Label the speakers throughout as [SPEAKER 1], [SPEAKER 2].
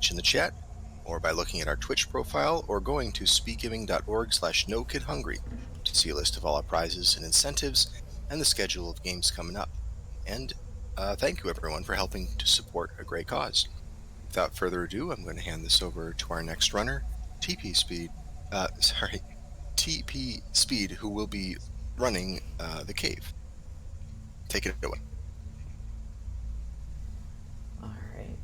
[SPEAKER 1] NKH in the chat, or by looking at our Twitch profile, or going to speedgaming.org/nokidhungry to see a list of all our prizes and incentives and the schedule of games coming up. And thank you everyone for helping to support a great cause. Without further ado, I'm going to hand this over to our next runner, tpspeed, who will be running the cave. Take it away.
[SPEAKER 2] Alright,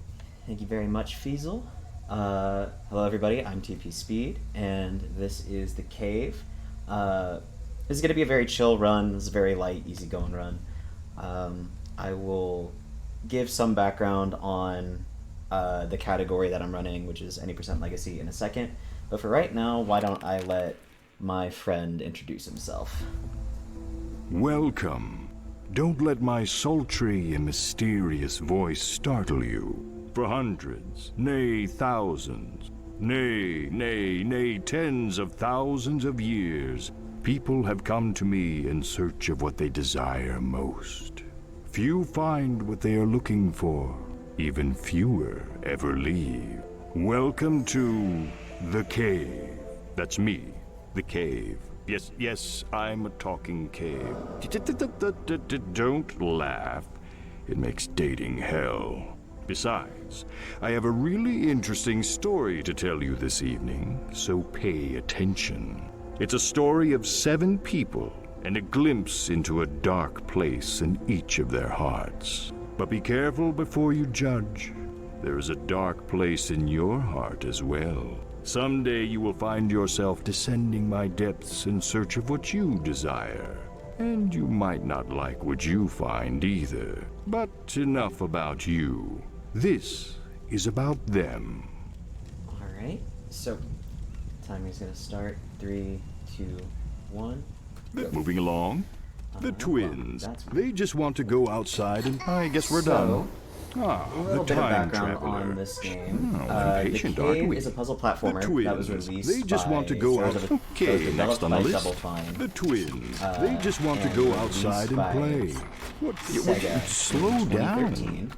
[SPEAKER 2] thank you very much, Feasel. Hello everybody, I'm tpspeed, and this is the cave. This is going to be a very chill run. This is a very light, easygoing run. I will give some background on the category that I'm running, which is any % legacy, in a second. But for right now, why don't I let my friend introduce himself.
[SPEAKER 3] Welcome. Don't let my sultry and mysterious voice startle you. For hundreds, nay thousands, nay tens of thousands of years, people have come to me in search of what they desire most. Few find what they are looking for. Even fewer ever leave. Welcome to the cave. That's me, the cave. Yes, I'm a talking cave. Don't laugh. It makes dating hell. Besides, I have a really interesting story to tell you this evening, so pay attention. It's a story of 7 people and a glimpse into a dark place in each of their hearts. But be careful before you judge. There is a dark place in your heart as well. Someday you will find yourself descending my depths in search of what you desire. And you might not like what you find either. But enough about you. This is about them.
[SPEAKER 2] Alright, so timer's going to start. 3, 2, 1.
[SPEAKER 3] Moving along. The twins. They just want to go outside and I guess we're done.
[SPEAKER 2] A little bit of background on this game. The Cave is a puzzle platformer that was released
[SPEAKER 3] they just want to go out. Okay, next on the list. The twins. They just want to go outside and play. What? Slow down.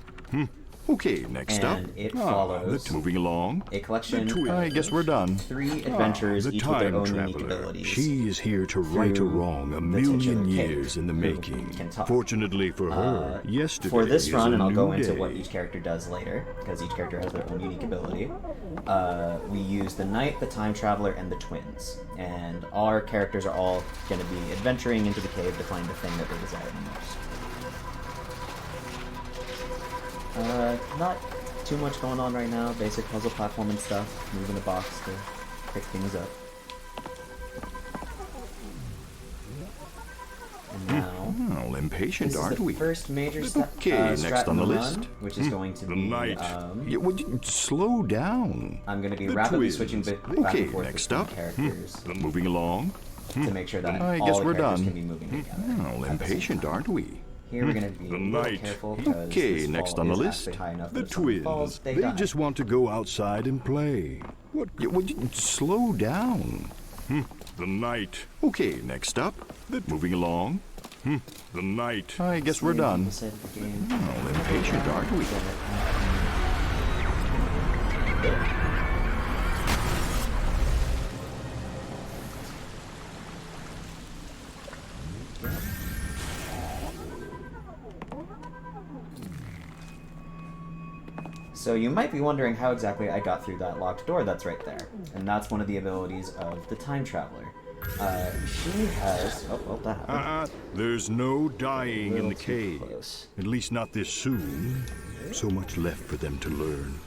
[SPEAKER 3] Okay, next up.
[SPEAKER 2] It follows
[SPEAKER 3] moving along.
[SPEAKER 2] a collection
[SPEAKER 3] I guess we're done.
[SPEAKER 2] 3 adventures,
[SPEAKER 3] The
[SPEAKER 2] each with their
[SPEAKER 3] time
[SPEAKER 2] own unique
[SPEAKER 3] traveler.
[SPEAKER 2] abilities.
[SPEAKER 3] She is here to right a wrong a million years in the making. Fortunately for her, yesterday
[SPEAKER 2] For this
[SPEAKER 3] is
[SPEAKER 2] run,
[SPEAKER 3] a
[SPEAKER 2] and I'll go
[SPEAKER 3] new
[SPEAKER 2] into
[SPEAKER 3] day.
[SPEAKER 2] what each character does later, because each character has their own unique ability, we use the Knight, the Time Traveler, and the Twins. And our characters are all going to be adventuring into the cave to find the thing that they desire the most. Not too much going on right now. Basic puzzle platforming stuff. Moving a box to pick things up. And now,
[SPEAKER 3] Well, impatient,
[SPEAKER 2] this is
[SPEAKER 3] aren't
[SPEAKER 2] the
[SPEAKER 3] we?
[SPEAKER 2] first major step.
[SPEAKER 3] Okay, next on the list.
[SPEAKER 2] Which is going to
[SPEAKER 3] The
[SPEAKER 2] be
[SPEAKER 3] Knight. Would you slow down?
[SPEAKER 2] I'm going to be
[SPEAKER 3] The
[SPEAKER 2] rapidly
[SPEAKER 3] twins.
[SPEAKER 2] switching back
[SPEAKER 3] Okay,
[SPEAKER 2] and forth
[SPEAKER 3] next
[SPEAKER 2] between
[SPEAKER 3] up.
[SPEAKER 2] characters
[SPEAKER 3] Moving along.
[SPEAKER 2] to make sure that
[SPEAKER 3] I
[SPEAKER 2] all
[SPEAKER 3] guess
[SPEAKER 2] the
[SPEAKER 3] we're
[SPEAKER 2] characters
[SPEAKER 3] done.
[SPEAKER 2] can be moving together.
[SPEAKER 3] Well, impatient, aren't we?
[SPEAKER 2] Here we're going to be
[SPEAKER 3] The
[SPEAKER 2] a little
[SPEAKER 3] Knight.
[SPEAKER 2] careful because
[SPEAKER 3] Okay,
[SPEAKER 2] this
[SPEAKER 3] next
[SPEAKER 2] fall
[SPEAKER 3] on the
[SPEAKER 2] is
[SPEAKER 3] list.
[SPEAKER 2] actually high enough
[SPEAKER 3] The
[SPEAKER 2] that if someone falls,
[SPEAKER 3] twins.
[SPEAKER 2] they
[SPEAKER 3] They
[SPEAKER 2] die.
[SPEAKER 3] just want to go outside and play. What? Would you slow down? The Knight. Okay, next up. Moving along. The Knight. I guess we're done.
[SPEAKER 2] The side of the game.
[SPEAKER 3] Well, impatient, aren't we?
[SPEAKER 2] So you might be wondering how exactly I got through that locked door that's right there. And that's one of the abilities of the Time Traveler. She has... Oh, well, that happened.
[SPEAKER 3] There's no dying in the
[SPEAKER 2] Too
[SPEAKER 3] cave.
[SPEAKER 2] close.
[SPEAKER 3] At least not this soon. So much left for them to learn.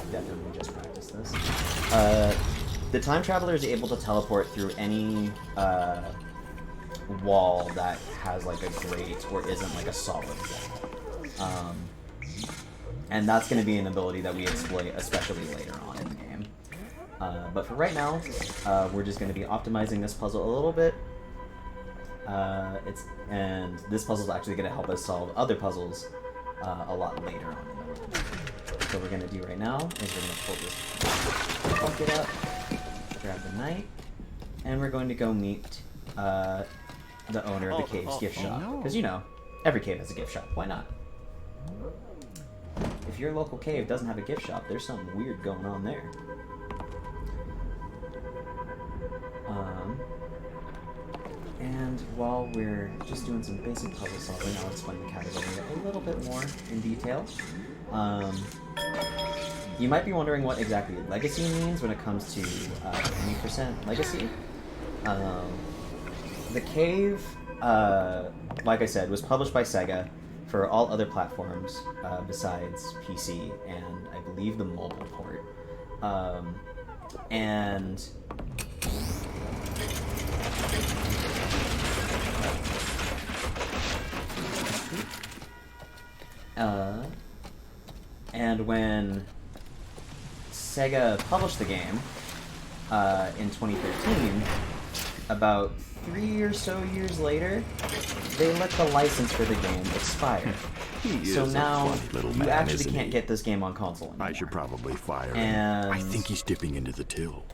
[SPEAKER 2] Definitely just practice this. The Time Traveler is able to teleport through any wall that has like a grate or isn't like a solid wall. And that's going to be an ability that we exploit, especially later on in the game. But for right now, we're just going to be optimizing this puzzle a little bit. And this puzzle is actually going to help us solve other puzzles a lot later on in the run. So what we're going to do right now is we're going to pull this bucket up, grab the knight, and we're going to go meet the owner of the cave's gift shop. Because, you know, every cave has a gift shop. Why not? If if your local cave doesn't have a gift shop, there's something weird going on there. And while we're just doing some basic puzzle solving, I'll explain the category a little bit more in detail. You might be wondering what exactly legacy means when it comes to 20% legacy. The cave, like I said, was published by Sega for all other platforms besides PC and I believe the mobile port. And when Sega published the game in 2013, about 3 or so years later, they let the license for the game expire. So now you actually can't get this game on console anymore.
[SPEAKER 3] I should probably fire him.
[SPEAKER 2] And
[SPEAKER 3] I think he's dipping into the till.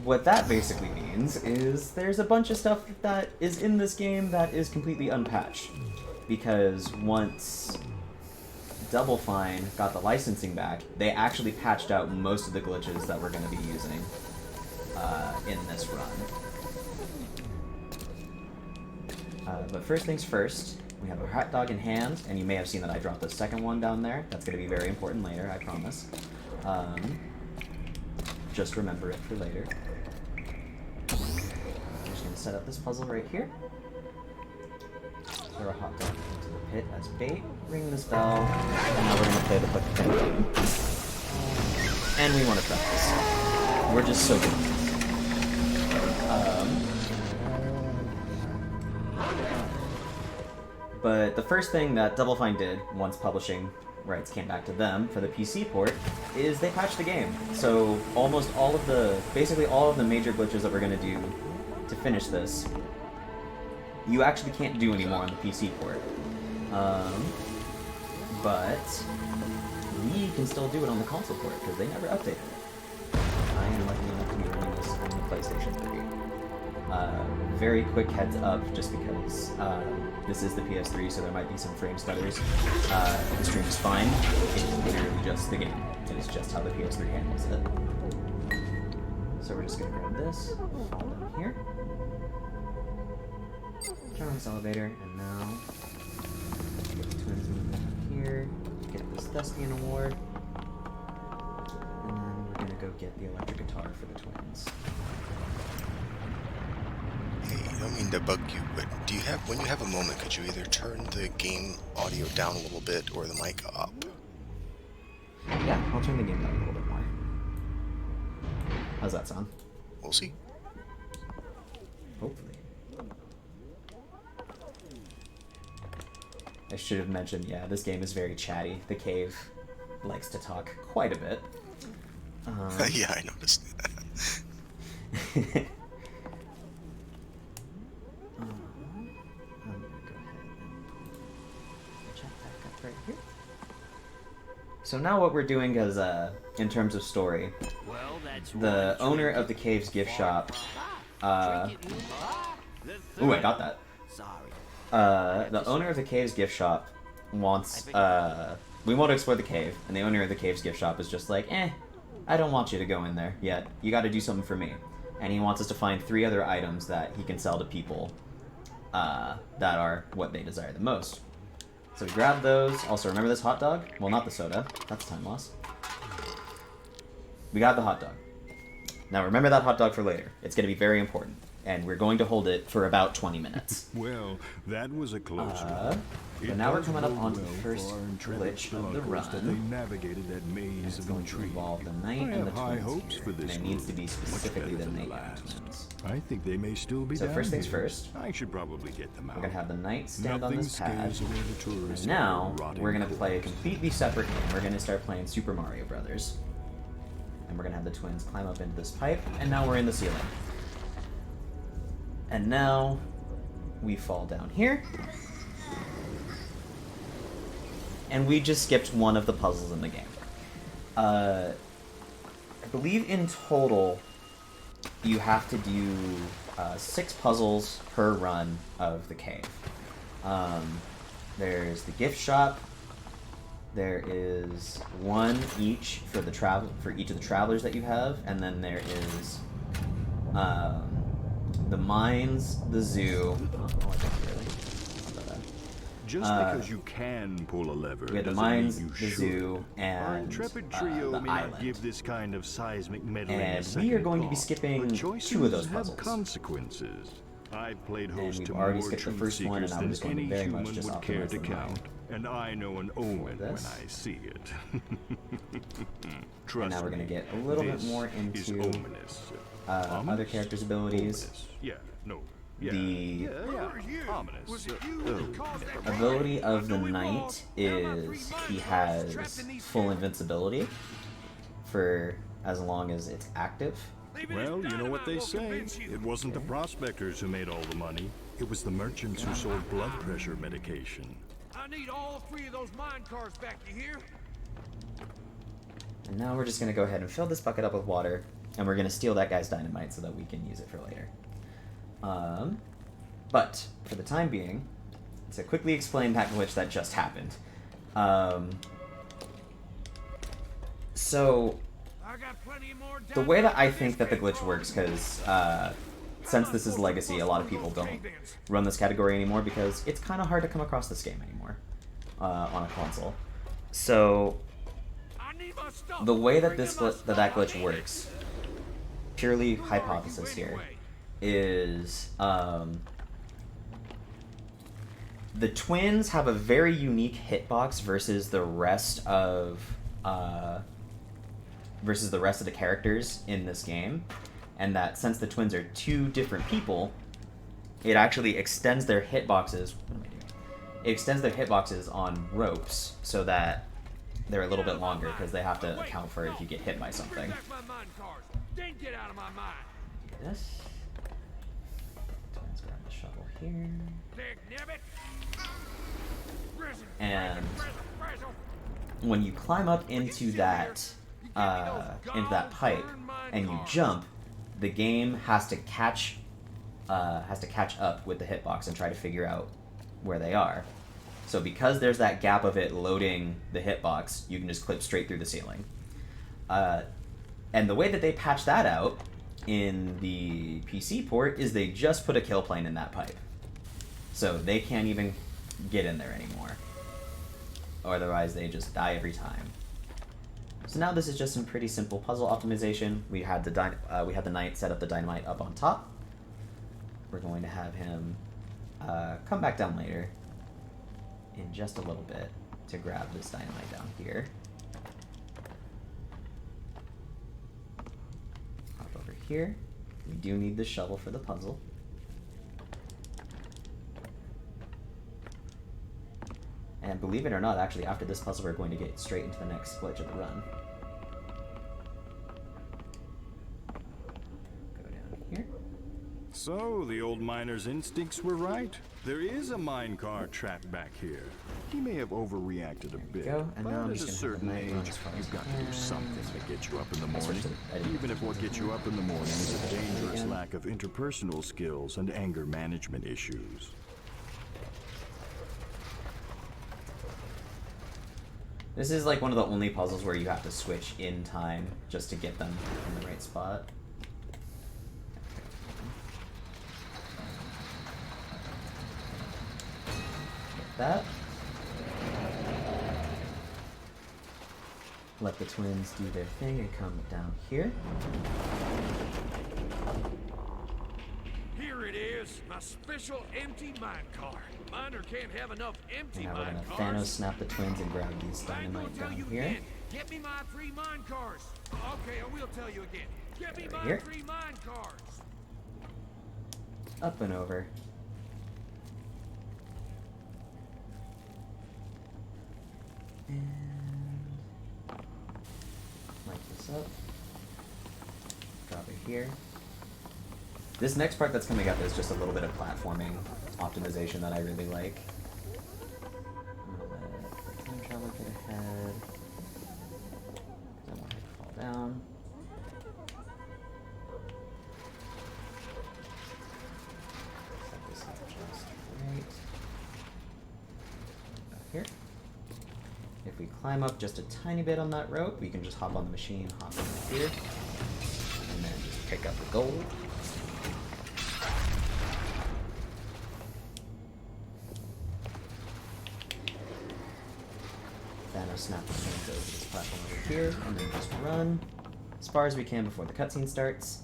[SPEAKER 2] what that basically means is there's a bunch of stuff that is in this game that is completely unpatched. Because once Double Fine got the licensing back, they actually patched out most of the glitches that we're going to be using in this run. But first things first, we have a hot dog in hand, and you may have seen that I dropped the second one down there. That's going to be very important later, I promise. Just remember it for later. I'm just going to set up this puzzle right here. Throw a hot dog into the pit as bait, ring this bell, and now we're going to play the quick thing game. And we want to practice. We're just so good. But the first thing that Double Fine did, once publishing rights came back to them for the PC port, is they patched the game. So almost all of the, basically all of the major glitches that we're going to do to finish this, you actually can't do anymore on the PC port. But we can still do it on the console port, because they never updated it. I am lucky enough to be running this on the PlayStation 3. Very quick heads up, just because this is the PS3, so there might be some frame stutters. The stream is fine. It is literally just the game. It is just how the PS3 handles it. So we're just going to grab this, fall down here, turn on this elevator, and now get the twins moving here, get this Thespian Award, and then we're going to go get the electric guitar for the twins.
[SPEAKER 1] Hey, I don't mean to bug you, but do you have, when you have a moment, could you either turn the game audio down a little bit or the mic up?
[SPEAKER 2] Yeah, I'll turn the game down a little bit more. How's that sound?
[SPEAKER 1] We'll see.
[SPEAKER 2] Hopefully. I should have mentioned, yeah, this game is very chatty. The cave likes to talk quite a bit.
[SPEAKER 1] Yeah, I noticed.
[SPEAKER 2] I'm gonna go ahead and pull the chat back up right here. So now what we're doing is, in terms of story, the owner of the cave's gift shop, ooh, I got that. The owner of the cave's gift shop wants, we want to explore the cave, and the owner of the cave's gift shop is just like, I don't want you to go in there yet. You gotta do something for me. And he wants us to find 3 other items that he can sell to people that are what they desire the most. So we grab those. Also, remember this hot dog? Well, not the soda. That's time loss. We got the hot dog. Now remember that hot dog for later. It's going to be very important. And we're going to hold it for about 20 minutes.
[SPEAKER 3] Well, that was a close one.
[SPEAKER 2] But now we're coming up onto the first glitch of the run.
[SPEAKER 3] They navigated that maze
[SPEAKER 2] It's
[SPEAKER 3] of
[SPEAKER 2] going to
[SPEAKER 3] intrigue.
[SPEAKER 2] involve the knight
[SPEAKER 3] I
[SPEAKER 2] and the
[SPEAKER 3] have high
[SPEAKER 2] twins
[SPEAKER 3] hopes
[SPEAKER 2] here,
[SPEAKER 3] for this
[SPEAKER 2] and it needs to
[SPEAKER 3] group.
[SPEAKER 2] be specifically
[SPEAKER 3] Much
[SPEAKER 2] the
[SPEAKER 3] better than
[SPEAKER 2] knight
[SPEAKER 3] the
[SPEAKER 2] and
[SPEAKER 3] last.
[SPEAKER 2] twins.
[SPEAKER 3] I think they may still be
[SPEAKER 2] So
[SPEAKER 3] down
[SPEAKER 2] first things
[SPEAKER 3] here.
[SPEAKER 2] first,
[SPEAKER 3] I should probably get them out.
[SPEAKER 2] we're going to have the knight stand
[SPEAKER 3] Nothing
[SPEAKER 2] on this pad.
[SPEAKER 3] scares away the tourists
[SPEAKER 2] And now,
[SPEAKER 3] like rotting
[SPEAKER 2] we're going to play a
[SPEAKER 3] corpse.
[SPEAKER 2] completely separate game. We're going to start playing Super Mario Brothers. And we're going to have the twins climb up into this pipe, and now we're in the ceiling. And now, we fall down here. And we just skipped one of the puzzles in the game. I believe in total, you have to do 6 puzzles per run of the cave. There's the gift shop, there is one each for the for each of the travelers that you have, and then there is the mines, the zoo.
[SPEAKER 3] Just because you can pull a lever
[SPEAKER 2] we have the
[SPEAKER 3] doesn't
[SPEAKER 2] mines,
[SPEAKER 3] mean you
[SPEAKER 2] the
[SPEAKER 3] should.
[SPEAKER 2] zoo,
[SPEAKER 3] Our
[SPEAKER 2] and
[SPEAKER 3] intrepid trio
[SPEAKER 2] the
[SPEAKER 3] may
[SPEAKER 2] island.
[SPEAKER 3] not give this kind of seismic meddling a
[SPEAKER 2] And
[SPEAKER 3] second
[SPEAKER 2] we are going to be
[SPEAKER 3] thought,
[SPEAKER 2] skipping
[SPEAKER 3] but choices
[SPEAKER 2] 2 of those
[SPEAKER 3] have
[SPEAKER 2] puzzles.
[SPEAKER 3] consequences. I've played
[SPEAKER 2] And
[SPEAKER 3] host
[SPEAKER 2] we've
[SPEAKER 3] to
[SPEAKER 2] already
[SPEAKER 3] more
[SPEAKER 2] skipped the
[SPEAKER 3] truth
[SPEAKER 2] first one, and
[SPEAKER 3] seekers
[SPEAKER 2] I'm
[SPEAKER 3] than
[SPEAKER 2] just going to
[SPEAKER 3] any
[SPEAKER 2] very much
[SPEAKER 3] human
[SPEAKER 2] just
[SPEAKER 3] would care
[SPEAKER 2] optimize
[SPEAKER 3] to
[SPEAKER 2] the
[SPEAKER 3] count,
[SPEAKER 2] mind
[SPEAKER 3] and I know an omen when
[SPEAKER 2] this.
[SPEAKER 3] I see it.
[SPEAKER 2] And now we're going to get a little bit more into other characters' abilities.
[SPEAKER 3] Ominous. Yeah, no. Yeah.
[SPEAKER 2] The
[SPEAKER 3] Ominous.
[SPEAKER 2] ability of the knight is he has full invincibility for as long as it's active.
[SPEAKER 3] Well, you know what they say. It wasn't the prospectors who made all the money. It was the merchants who sold blood pressure medication.
[SPEAKER 4] I need all 3 of those mine cars back, you hear?
[SPEAKER 2] And now we're just going to go ahead and fill this bucket up with water, and we're going to steal that guy's dynamite so that we can use it for later. But for the time being, to quickly explain that glitch that just happened. So the way that I think that the glitch works, because since this is Legacy, a lot of people don't run this category anymore because it's kind of hard to come across this game anymore on a console. So the way that that glitch works, purely hypothesis here, is the twins have a very unique hitbox versus the rest of the characters in this game, and that since the twins are 2 different people, it actually extends their hitboxes. What am I doing? It extends their hitboxes on ropes so that they're a little bit longer because they have to account for if you get hit by something. Do this. Twins grab the shovel here. And when you climb up into that pipe and you jump, the game has to catch up with the hitbox and try to figure out where they are. So because there's that gap of it loading the hitbox, you can just clip straight through the ceiling. And the way that they patch that out in the PC port is they just put a kill plane in that pipe. So they can't even get in there anymore. Otherwise they just die every time. So now this is just some pretty simple puzzle optimization. We had the knight set up the dynamite up on top. We're going to have him come back down later in just a little bit to grab this dynamite down here. Hop over here. We do need the shovel for the puzzle. And believe it or not, actually, after this puzzle, we're going to get straight into the next glitch of the run. Go down here.
[SPEAKER 3] So, the old miner's instincts were right. There is a minecar trapped back here. He may have overreacted a bit,
[SPEAKER 2] go, and
[SPEAKER 3] but
[SPEAKER 2] now I'm
[SPEAKER 3] at a
[SPEAKER 2] just gonna have
[SPEAKER 3] certain
[SPEAKER 2] the knight run
[SPEAKER 3] age,
[SPEAKER 2] as far as
[SPEAKER 3] you've got
[SPEAKER 2] I
[SPEAKER 3] to do
[SPEAKER 2] can.
[SPEAKER 3] something to get you up in the
[SPEAKER 2] I switched
[SPEAKER 3] morning.
[SPEAKER 2] to-
[SPEAKER 3] Even if what gets you up in the morning is a dangerous
[SPEAKER 2] Again.
[SPEAKER 3] lack of interpersonal skills and anger management issues.
[SPEAKER 2] This is like one of the only puzzles where you have to switch in time just to get them in the right spot. Get that. Let the twins do their thing and come down here.
[SPEAKER 4] Here it is, my special empty mine car. Miner can't have enough empty
[SPEAKER 2] And now we're
[SPEAKER 4] mine
[SPEAKER 2] gonna Thanos
[SPEAKER 4] cars.
[SPEAKER 2] snap the twins and grab these
[SPEAKER 4] I ain't gonna
[SPEAKER 2] dynamite
[SPEAKER 4] tell
[SPEAKER 2] down
[SPEAKER 4] you
[SPEAKER 2] here.
[SPEAKER 4] again. Get me my 3 mine cars. Okay, I will tell you again. Get me
[SPEAKER 2] Right
[SPEAKER 4] my
[SPEAKER 2] here.
[SPEAKER 4] 3 mine cars.
[SPEAKER 2] Up and over. And light this up. Drop it here. This next part that's coming up is just a little bit of platforming optimization that I really like. I'm gonna let the time traveler get ahead. I don't want it to fall down. Set this up just right. Up here. If we climb up just a tiny bit on that rope, we can just hop on the machine, hop over here, and then just pick up the gold. Thanos snap the chains over this platform over here, and then just run as far as we can before the cutscene starts.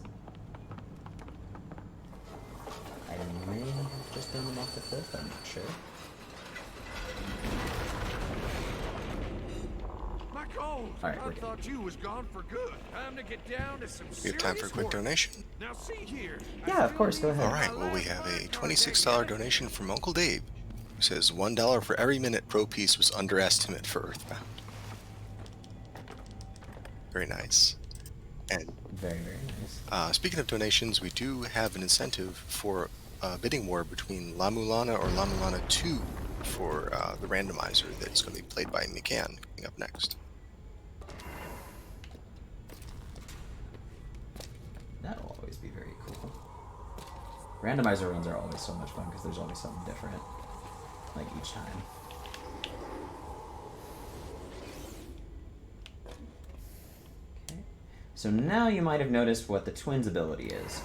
[SPEAKER 2] I may have just thrown them off the cliff, I'm not sure.
[SPEAKER 4] My cold.
[SPEAKER 2] Alright,
[SPEAKER 4] I
[SPEAKER 2] we're good.
[SPEAKER 4] thought you was gone for good. Time to get down to some
[SPEAKER 1] We have time for a quick
[SPEAKER 4] work.
[SPEAKER 1] donation.
[SPEAKER 4] Now see here.
[SPEAKER 2] Yeah, of course, go ahead.
[SPEAKER 1] Alright, well, we have a $26 donation from Uncle Dave, who says $1 for every minute Pro Piece was underestimate for Earthbound. Very nice. And
[SPEAKER 2] Very, very nice.
[SPEAKER 1] speaking of donations, we do have an incentive for a bidding war between La Mulana or La Mulana 2 for the randomizer that's going to be played by McCann coming up next.
[SPEAKER 2] That'll always be very cool. Randomizer runs are always so much fun because there's always something different, like each time. Okay. So now you might have noticed what the twins' ability is.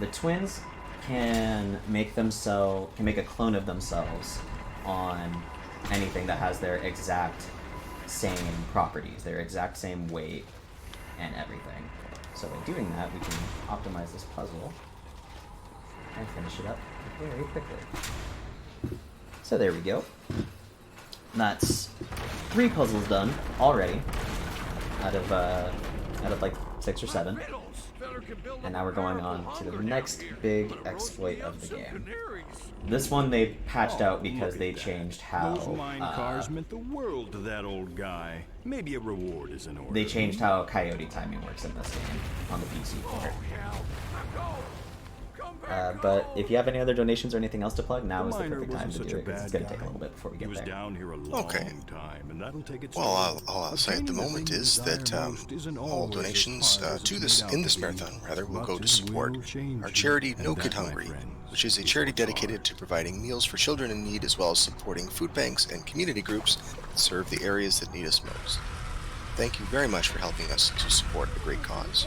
[SPEAKER 2] The twins can make a clone of themselves on anything that has their exact same properties, their exact same weight, and everything. So by doing that, we can optimize this puzzle and finish it up very quickly. So there we go. That's 3 puzzles done already, out of like 6 or 7. And now we're going on to the next big exploit of the game. This one they patched out because they changed how
[SPEAKER 3] Those mine cars meant the world to that old guy. Maybe a reward is in order.
[SPEAKER 2] they changed how coyote timing works in this game on the PC port. But if you have any other donations or anything else to plug, now is the
[SPEAKER 3] Miner
[SPEAKER 2] perfect time to
[SPEAKER 3] wasn't
[SPEAKER 2] do
[SPEAKER 3] such
[SPEAKER 2] it,
[SPEAKER 3] a
[SPEAKER 2] because it's
[SPEAKER 3] bad
[SPEAKER 2] going to take a
[SPEAKER 3] guy.
[SPEAKER 2] little bit before we
[SPEAKER 3] He
[SPEAKER 2] get
[SPEAKER 3] was
[SPEAKER 2] there.
[SPEAKER 3] down here a long
[SPEAKER 1] Okay.
[SPEAKER 3] time, and that'll take its
[SPEAKER 1] Well,
[SPEAKER 3] toll.
[SPEAKER 1] all I'll say at the
[SPEAKER 3] Obtaining
[SPEAKER 1] moment
[SPEAKER 3] thing you
[SPEAKER 1] is
[SPEAKER 3] desire
[SPEAKER 1] that
[SPEAKER 3] most isn't
[SPEAKER 1] all
[SPEAKER 3] always as
[SPEAKER 1] donations
[SPEAKER 3] hard as
[SPEAKER 1] to
[SPEAKER 3] it's
[SPEAKER 1] this
[SPEAKER 3] made
[SPEAKER 1] in
[SPEAKER 3] out
[SPEAKER 1] this
[SPEAKER 3] to be.
[SPEAKER 1] marathon rather will
[SPEAKER 3] But
[SPEAKER 1] go to
[SPEAKER 3] it
[SPEAKER 1] support
[SPEAKER 3] will change
[SPEAKER 1] our
[SPEAKER 3] you,
[SPEAKER 1] charity
[SPEAKER 3] and
[SPEAKER 1] No
[SPEAKER 3] that,
[SPEAKER 1] Kid
[SPEAKER 3] my
[SPEAKER 1] Hungry,
[SPEAKER 3] friend,
[SPEAKER 1] which is a
[SPEAKER 3] is
[SPEAKER 1] charity
[SPEAKER 3] what's hard.
[SPEAKER 1] dedicated to providing meals for children in need, as well as supporting food banks and community groups that serve the areas that need us most. Thank you very much for helping us to support a great cause.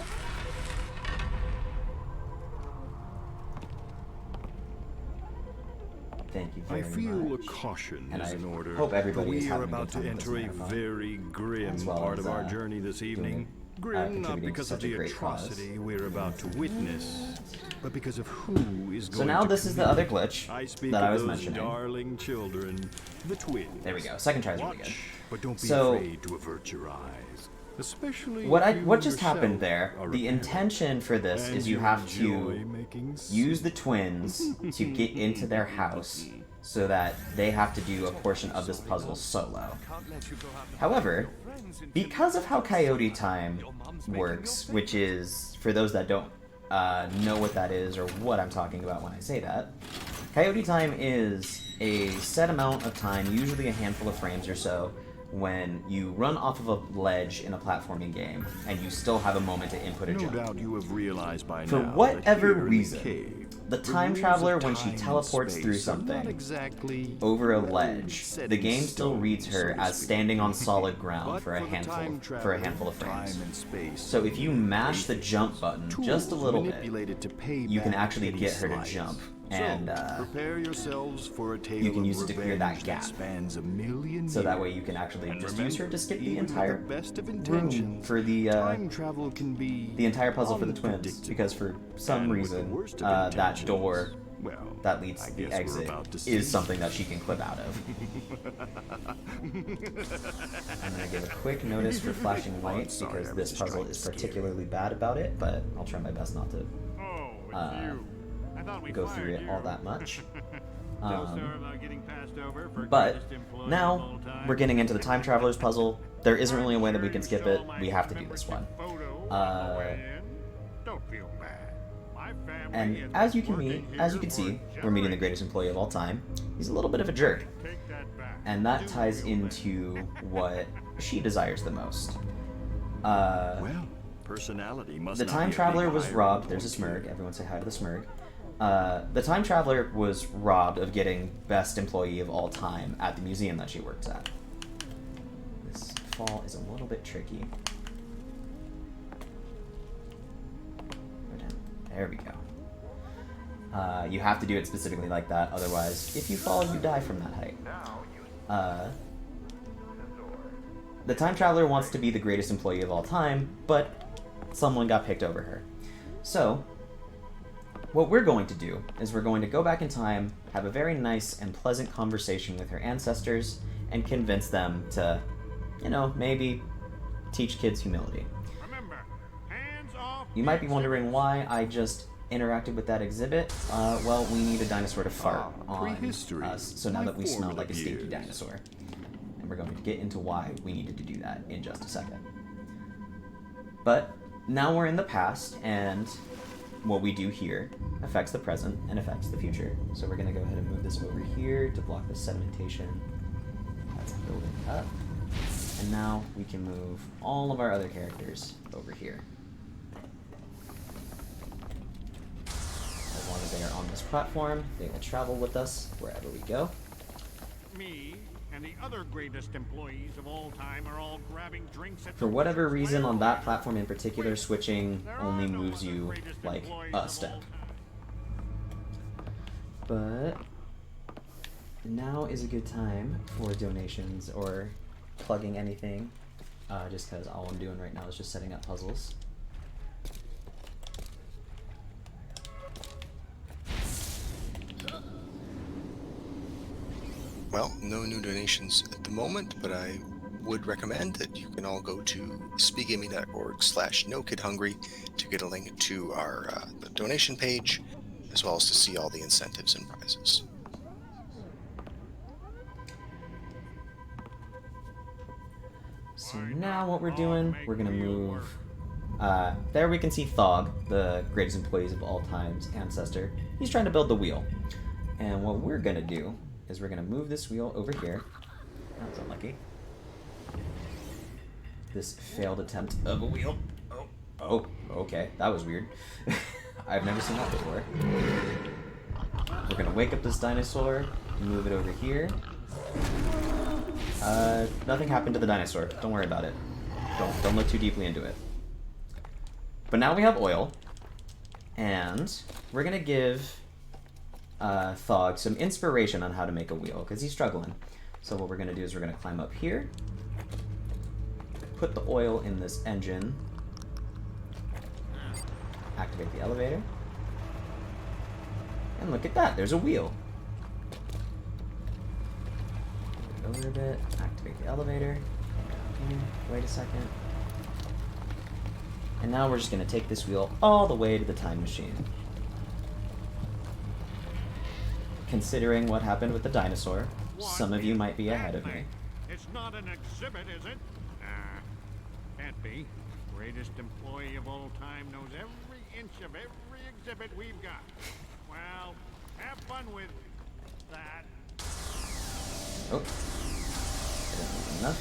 [SPEAKER 2] Thank you
[SPEAKER 3] I
[SPEAKER 2] very
[SPEAKER 3] feel
[SPEAKER 2] much.
[SPEAKER 3] a caution
[SPEAKER 2] And
[SPEAKER 3] is
[SPEAKER 2] I
[SPEAKER 3] in order.
[SPEAKER 2] hope everybody
[SPEAKER 3] for
[SPEAKER 2] is
[SPEAKER 3] we are
[SPEAKER 2] having a
[SPEAKER 3] about
[SPEAKER 2] good
[SPEAKER 3] to
[SPEAKER 2] time with this
[SPEAKER 3] enter a
[SPEAKER 2] marathon,
[SPEAKER 3] very grim
[SPEAKER 2] as well
[SPEAKER 3] part
[SPEAKER 2] as,
[SPEAKER 3] of our journey this evening.
[SPEAKER 2] doing,
[SPEAKER 3] Grim not
[SPEAKER 2] contributing to
[SPEAKER 3] because of
[SPEAKER 2] such a
[SPEAKER 3] the
[SPEAKER 2] great cause.
[SPEAKER 3] atrocity we're about to witness, but because of who is going
[SPEAKER 2] So now
[SPEAKER 3] to
[SPEAKER 2] this is the other glitch
[SPEAKER 3] I speak
[SPEAKER 2] that I
[SPEAKER 3] of
[SPEAKER 2] was
[SPEAKER 3] those
[SPEAKER 2] mentioning.
[SPEAKER 3] darling children, the twins.
[SPEAKER 2] There we go. Second try is really
[SPEAKER 3] Watch,
[SPEAKER 2] good.
[SPEAKER 3] but don't be
[SPEAKER 2] So-
[SPEAKER 3] afraid to avert your eyes. Especially
[SPEAKER 2] What
[SPEAKER 3] if you
[SPEAKER 2] what just
[SPEAKER 3] yourself
[SPEAKER 2] happened there?
[SPEAKER 3] are a
[SPEAKER 2] The
[SPEAKER 3] parent,
[SPEAKER 2] intention for this
[SPEAKER 3] and
[SPEAKER 2] is you have
[SPEAKER 3] enjoy
[SPEAKER 2] to
[SPEAKER 3] making
[SPEAKER 2] use the twins to get into their house so that they have to do a portion of this puzzle solo. However, because of how Coyote Time works, which is, for those that don't know what that is or what I'm talking about when I say that, Coyote Time is a set amount of time, usually a handful of frames or so, when you run off of a ledge in a platforming game and you still have a moment to input a
[SPEAKER 3] No
[SPEAKER 2] jump.
[SPEAKER 3] doubt you have realized by
[SPEAKER 2] For
[SPEAKER 3] now that
[SPEAKER 2] whatever
[SPEAKER 3] here in the
[SPEAKER 2] reason,
[SPEAKER 3] cave,
[SPEAKER 2] the time
[SPEAKER 3] rules
[SPEAKER 2] traveler,
[SPEAKER 3] of
[SPEAKER 2] when she
[SPEAKER 3] time and
[SPEAKER 2] teleports through
[SPEAKER 3] space are not
[SPEAKER 2] something
[SPEAKER 3] exactly
[SPEAKER 2] over a
[SPEAKER 3] well
[SPEAKER 2] ledge,
[SPEAKER 3] set
[SPEAKER 2] the
[SPEAKER 3] in
[SPEAKER 2] game still
[SPEAKER 3] stone,
[SPEAKER 2] reads her
[SPEAKER 3] so to
[SPEAKER 2] as
[SPEAKER 3] speak.
[SPEAKER 2] standing on solid ground
[SPEAKER 3] But
[SPEAKER 2] for a
[SPEAKER 3] the time
[SPEAKER 2] handful of frames.
[SPEAKER 3] time and space
[SPEAKER 2] So if you mash the jump button just a
[SPEAKER 3] tools
[SPEAKER 2] little bit,
[SPEAKER 3] manipulated to pay
[SPEAKER 2] you can
[SPEAKER 3] back
[SPEAKER 2] actually
[SPEAKER 3] any
[SPEAKER 2] get her to
[SPEAKER 3] slice.
[SPEAKER 2] jump,
[SPEAKER 3] So,
[SPEAKER 2] and
[SPEAKER 3] prepare yourselves for a tale
[SPEAKER 2] you can
[SPEAKER 3] of
[SPEAKER 2] use it to clear that
[SPEAKER 3] revenge
[SPEAKER 2] gap.
[SPEAKER 3] spans a million
[SPEAKER 2] so that
[SPEAKER 3] years.
[SPEAKER 2] way you can actually
[SPEAKER 3] And
[SPEAKER 2] just use her to skip the
[SPEAKER 3] even with
[SPEAKER 2] entire
[SPEAKER 3] the best of
[SPEAKER 2] room
[SPEAKER 3] intentions,
[SPEAKER 2] for the
[SPEAKER 3] time travel can be
[SPEAKER 2] the entire puzzle for the twins,
[SPEAKER 3] unpredictable.
[SPEAKER 2] because for some
[SPEAKER 3] And with the
[SPEAKER 2] reason
[SPEAKER 3] worst of
[SPEAKER 2] that
[SPEAKER 3] intentions,
[SPEAKER 2] door
[SPEAKER 3] well,
[SPEAKER 2] that leads
[SPEAKER 3] I
[SPEAKER 2] to the
[SPEAKER 3] guess we're
[SPEAKER 2] exit
[SPEAKER 3] about to see.
[SPEAKER 2] is something that she can clip out of. I'm gonna give a quick notice for flashing lights
[SPEAKER 3] Sorry,
[SPEAKER 2] because
[SPEAKER 3] I was
[SPEAKER 2] this
[SPEAKER 3] just
[SPEAKER 2] puzzle
[SPEAKER 3] trying to
[SPEAKER 2] is
[SPEAKER 3] scare you.
[SPEAKER 2] particularly bad about it, but I'll try my best not to
[SPEAKER 5] Oh, it's
[SPEAKER 2] Uh,
[SPEAKER 5] you. I thought we
[SPEAKER 2] go through
[SPEAKER 5] fired
[SPEAKER 2] it
[SPEAKER 5] you.
[SPEAKER 2] all that much.
[SPEAKER 5] So sorry about getting passed over for
[SPEAKER 2] But
[SPEAKER 5] greatest employee of
[SPEAKER 2] now
[SPEAKER 5] all time.
[SPEAKER 2] we're getting into the time traveler's puzzle. There isn't really a way that we can skip it. We have to do this one.
[SPEAKER 5] Photo
[SPEAKER 2] Uh,
[SPEAKER 5] on the way in. Don't feel bad. My family
[SPEAKER 2] And
[SPEAKER 5] has
[SPEAKER 2] as you
[SPEAKER 5] been
[SPEAKER 2] can
[SPEAKER 5] working
[SPEAKER 2] as you
[SPEAKER 5] here
[SPEAKER 2] can see,
[SPEAKER 5] for
[SPEAKER 2] we're meeting the
[SPEAKER 5] generations.
[SPEAKER 2] greatest employee of all time. He's a little bit of a jerk,
[SPEAKER 5] Take that back.
[SPEAKER 2] and that
[SPEAKER 5] Do
[SPEAKER 2] ties
[SPEAKER 5] feel
[SPEAKER 2] into what she desires the most.
[SPEAKER 3] Well, personality must
[SPEAKER 2] The
[SPEAKER 3] not
[SPEAKER 2] time
[SPEAKER 3] be a
[SPEAKER 2] traveler
[SPEAKER 3] big
[SPEAKER 2] was
[SPEAKER 3] iron
[SPEAKER 2] robbed.
[SPEAKER 3] point
[SPEAKER 2] There's a
[SPEAKER 3] here.
[SPEAKER 2] smirk. Everyone say hi to the smirk. The time traveler was robbed of getting best employee of all time at the museum that she works at. This fall is a little bit tricky. Go down. There we go. You have to do it specifically like that, otherwise, if you fall, you die from that height. The time traveler wants to be the greatest employee of all time, but someone got picked over her. So, what we're going to do is we're going to go back in time, have a very nice and pleasant conversation with her ancestors, and convince them to, you know, maybe teach kids humility.
[SPEAKER 5] Remember, hands off.
[SPEAKER 2] You might be wondering why I just interacted with that exhibit. Well, we need a dinosaur to fart on
[SPEAKER 3] prehistory.
[SPEAKER 2] us, so now that we smell like a
[SPEAKER 3] formative
[SPEAKER 2] stinky
[SPEAKER 3] years.
[SPEAKER 2] dinosaur. And we're going to get into why we needed to do that in just a second. But now we're in the past, and what we do here affects the present and affects the future. So we're going to go ahead and move this over here to block the sedimentation that's building up. And now we can move all of our other characters over here. As long as they are on this platform, they will travel with us wherever we go.
[SPEAKER 5] Me and the other greatest employees of all time are all grabbing drinks at
[SPEAKER 2] For
[SPEAKER 5] the
[SPEAKER 2] whatever
[SPEAKER 5] Wizard's
[SPEAKER 2] reason,
[SPEAKER 5] Lair.
[SPEAKER 2] on that platform in particular, switching
[SPEAKER 5] There
[SPEAKER 2] only
[SPEAKER 5] are no
[SPEAKER 2] moves
[SPEAKER 5] other
[SPEAKER 2] you
[SPEAKER 5] greatest
[SPEAKER 2] like
[SPEAKER 5] employees
[SPEAKER 2] a
[SPEAKER 5] of all
[SPEAKER 2] step.
[SPEAKER 5] time.
[SPEAKER 2] But now is a good time for donations or plugging anything, just because all I'm doing right now is just setting up puzzles.
[SPEAKER 1] Well, no new donations at the moment, but I would recommend that you can all go to speedgaming.org/nokidhungry to get a link to our the donation page, as well as to see all the incentives and prizes.
[SPEAKER 2] So now what we're doing, we're gonna move. There we can see Thog, the greatest employees of all time's ancestor. He's trying to build the wheel. And what we're gonna do is we're gonna move this wheel over here. That was unlucky. This failed attempt of a wheel. Oh, okay, that was weird. I've never seen that before. We're gonna wake up this dinosaur, move it over here. Nothing happened to the dinosaur. Don't worry about it. Don't look too deeply into it. But now we have oil, and we're gonna give Thog some inspiration on how to make a wheel, because he's struggling. So what we're gonna do is we're gonna climb up here, put the oil in this engine, activate the elevator, and look at that, there's a wheel. Move it over a bit, activate the elevator, come down here, wait a second. And now we're just gonna take this wheel all the way to the time machine. Considering what happened with the dinosaur, some of you might be ahead of me.
[SPEAKER 5] It's not an exhibit, is it? Can't be. Greatest employee of all time knows every inch of every exhibit we've got. Well, have fun with that.
[SPEAKER 2] Oh, didn't move enough.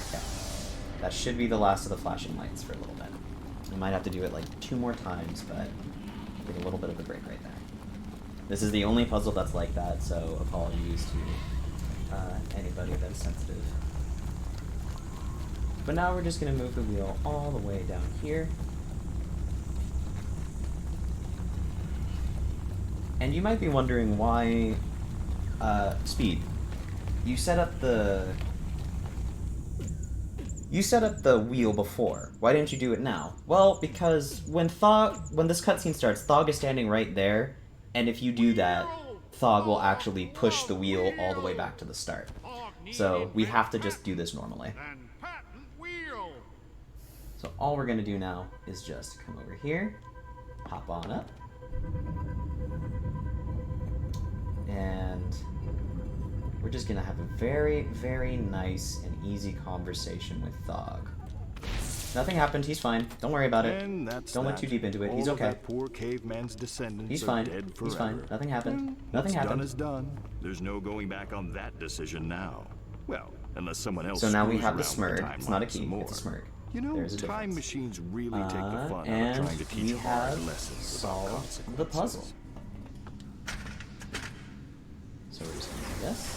[SPEAKER 2] Okay, that should be the last of the flashing lights for a little bit. You might have to do it like 2 more times, but get a little bit of a break right there. This is the only puzzle that's like that, so apologies to anybody that's sensitive. But now we're just going to move the wheel all the way down here. And you might be wondering why, Speed, you set up the wheel before. Why didn't you do it now? Well, because when this cutscene starts, Thog is standing right there, and if you do that, Thog will actually push the wheel all the way back to the start. So we have to just do this normally.
[SPEAKER 5] Then patent wheel.
[SPEAKER 2] So all we're gonna do now is just come over here, hop on up, and we're just gonna have a very, very nice and easy conversation with Thog. Nothing happened, he's fine. Don't worry about it.
[SPEAKER 3] And that's
[SPEAKER 2] Don't look
[SPEAKER 3] that.
[SPEAKER 2] too deep into it, he's
[SPEAKER 3] All of
[SPEAKER 2] okay.
[SPEAKER 3] that poor caveman's descendants
[SPEAKER 2] He's
[SPEAKER 3] are
[SPEAKER 2] fine,
[SPEAKER 3] dead
[SPEAKER 2] he's
[SPEAKER 3] forever.
[SPEAKER 2] fine. Nothing happened.
[SPEAKER 3] Well,
[SPEAKER 2] Nothing
[SPEAKER 3] what's
[SPEAKER 2] happened.
[SPEAKER 3] done is done. There's no going back on that decision now. Well, unless someone else
[SPEAKER 2] So now we
[SPEAKER 3] screws
[SPEAKER 2] have the
[SPEAKER 3] around
[SPEAKER 2] smirk.
[SPEAKER 3] with
[SPEAKER 2] It's not a
[SPEAKER 3] timelines
[SPEAKER 2] key,
[SPEAKER 3] some more.
[SPEAKER 2] it's a smirk.
[SPEAKER 3] You know,
[SPEAKER 2] There's a
[SPEAKER 3] time
[SPEAKER 2] difference.
[SPEAKER 3] machines really take the fun out of
[SPEAKER 2] And
[SPEAKER 3] trying to teach
[SPEAKER 2] we
[SPEAKER 3] hard
[SPEAKER 2] have
[SPEAKER 3] lessons without
[SPEAKER 2] solved
[SPEAKER 3] consequences.
[SPEAKER 2] the puzzle. So we're just gonna do this.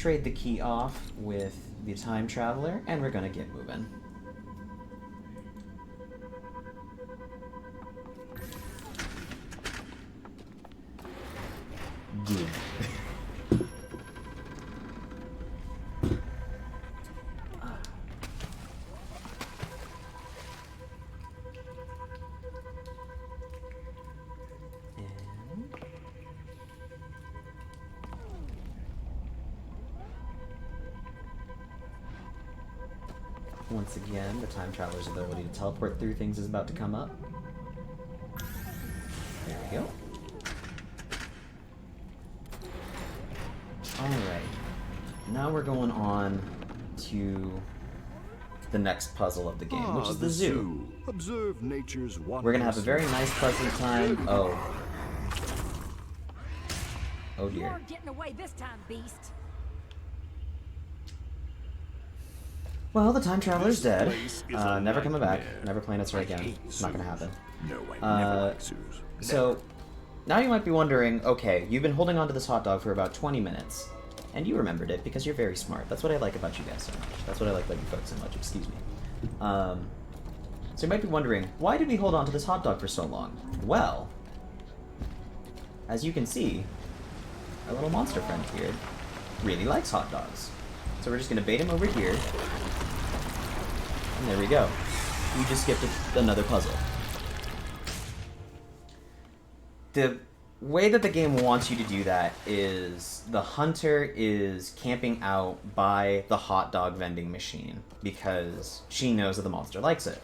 [SPEAKER 2] trade the key off with the time traveler, and we're gonna get moving. Good. Once again, the time traveler's ability to teleport through things is about to come up. There we go. Alright. Now we're going on to the next puzzle of the game, which is the zoo.
[SPEAKER 3] Observe nature's wonders.
[SPEAKER 2] We're gonna have a very nice, pleasant time. Oh. Oh dear.
[SPEAKER 6] You're getting away this time, beast.
[SPEAKER 2] Well, the time traveler's dead.
[SPEAKER 3] place is a
[SPEAKER 2] Never coming back.
[SPEAKER 3] nightmare.
[SPEAKER 2] Never playing it
[SPEAKER 3] I
[SPEAKER 2] again.
[SPEAKER 3] hate
[SPEAKER 2] It's not gonna
[SPEAKER 3] zoos.
[SPEAKER 2] happen.
[SPEAKER 3] No, I never like zoos.
[SPEAKER 2] So, now you might be wondering, okay, you've been holding on to this hot dog for about 20 minutes, and you remembered it because you're very smart. That's what I like about you guys so much. That's what I like about you folks so much, excuse me. So you might be wondering, why did we hold on to this hot dog for so long? Well, as you can see, our little monster friend here really likes hot dogs. So we're just gonna bait him over here, and there we go. We just skipped another puzzle. The way that the game wants you to do that is the hunter is camping out by the hot dog vending machine because she knows that the monster likes it.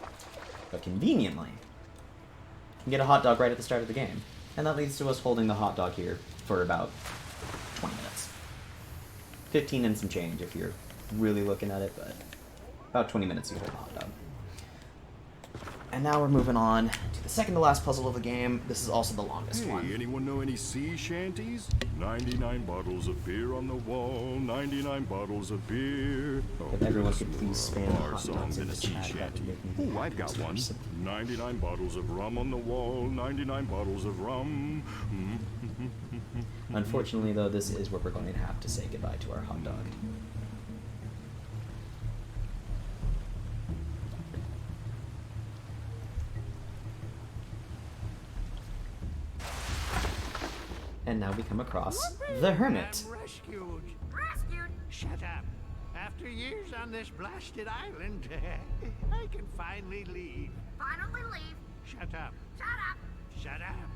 [SPEAKER 2] But conveniently, you can get a hot dog right at the start of the game. And that leads to us holding the hot dog here for about 20 minutes. 15 and some change if you're really looking at it, but about 20 minutes you hold the hot dog. And now we're moving on to the second to last puzzle of the game. This is also the longest
[SPEAKER 3] Hey,
[SPEAKER 2] one.
[SPEAKER 3] anyone know any sea shanties? 99 bottles of beer on the wall, 99 bottles of beer. Oh,
[SPEAKER 2] If everyone
[SPEAKER 3] there's
[SPEAKER 2] could
[SPEAKER 3] more,
[SPEAKER 2] please spam
[SPEAKER 3] bar
[SPEAKER 2] hot
[SPEAKER 3] songs
[SPEAKER 2] dogs
[SPEAKER 3] in
[SPEAKER 2] in
[SPEAKER 3] a
[SPEAKER 2] the
[SPEAKER 3] sea
[SPEAKER 2] chat, that would
[SPEAKER 3] shanty.
[SPEAKER 2] make me
[SPEAKER 3] Oh, I've got one.
[SPEAKER 2] awesome.
[SPEAKER 3] 99 bottles of rum on the wall, 99 bottles of rum.
[SPEAKER 2] Unfortunately, though, this is where we're going to have to say goodbye to our hot dog. And now we come across the Hermit.
[SPEAKER 5] I'm rescued.
[SPEAKER 6] Rescued.
[SPEAKER 5] Shut up. After years on this blasted island, I can finally leave.
[SPEAKER 6] Finally leave.
[SPEAKER 5] Shut up.
[SPEAKER 6] Shut up.
[SPEAKER 5] Shut up.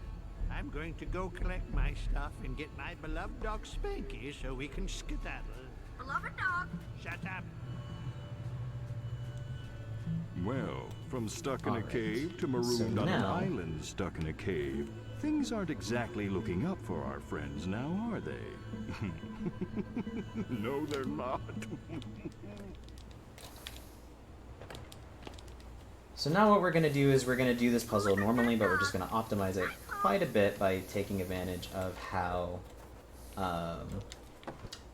[SPEAKER 5] I'm going to go collect my stuff and get my beloved dog Spanky so we can skedaddle.
[SPEAKER 6] Beloved dog.
[SPEAKER 5] Shut up.
[SPEAKER 3] Well, from stuck in
[SPEAKER 2] All
[SPEAKER 3] a
[SPEAKER 2] right.
[SPEAKER 3] cave to marooned
[SPEAKER 2] So
[SPEAKER 3] on an
[SPEAKER 2] now-
[SPEAKER 3] island stuck in a cave, things aren't exactly looking up for our friends now, are they? No, they're not.
[SPEAKER 2] So now what we're going to do is we're going to do this puzzle normally, but we're just going to optimize it quite a bit by taking advantage of how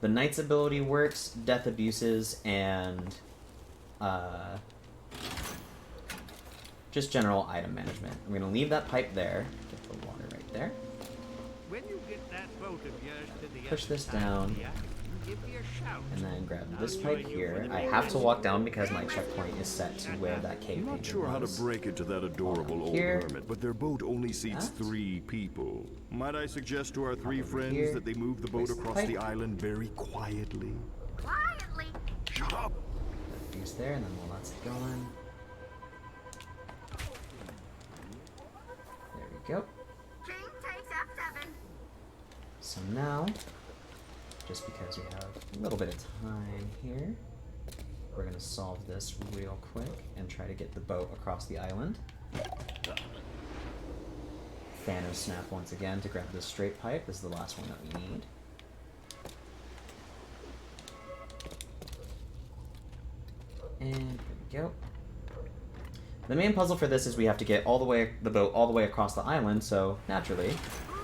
[SPEAKER 2] the Knight's ability works, death abuses, and just general item management. I'm going to leave that pipe there, get the water right there,
[SPEAKER 5] When you get that boat of yours to the
[SPEAKER 2] push
[SPEAKER 5] other
[SPEAKER 2] this
[SPEAKER 5] side
[SPEAKER 2] down,
[SPEAKER 5] of the island, give me a shout.
[SPEAKER 2] and then grab this pipe here. I have to walk down because my checkpoint is set to where that cave
[SPEAKER 3] I'm not
[SPEAKER 2] painting
[SPEAKER 3] sure how to
[SPEAKER 2] was.
[SPEAKER 3] break it to that adorable old
[SPEAKER 2] Here.
[SPEAKER 3] hermit, but their boat only seats
[SPEAKER 2] That.
[SPEAKER 3] 3 people. Might I suggest to our 3
[SPEAKER 2] over
[SPEAKER 3] friends
[SPEAKER 2] here.
[SPEAKER 3] that they move the boat
[SPEAKER 2] Place the
[SPEAKER 3] across
[SPEAKER 2] pipe.
[SPEAKER 3] the island very quietly?
[SPEAKER 6] Quietly.
[SPEAKER 3] Shut up!
[SPEAKER 2] Use there, and then while that's going, there we go.
[SPEAKER 6] King takes F7.
[SPEAKER 2] So now, just because we have a little bit of time here, we're going to solve this real quick and try to get the boat across the island. Thanos snap once again to grab this straight pipe. This is the last one that we need. And here we go. The main puzzle for this is we have to get the boat all the way across the island, so naturally,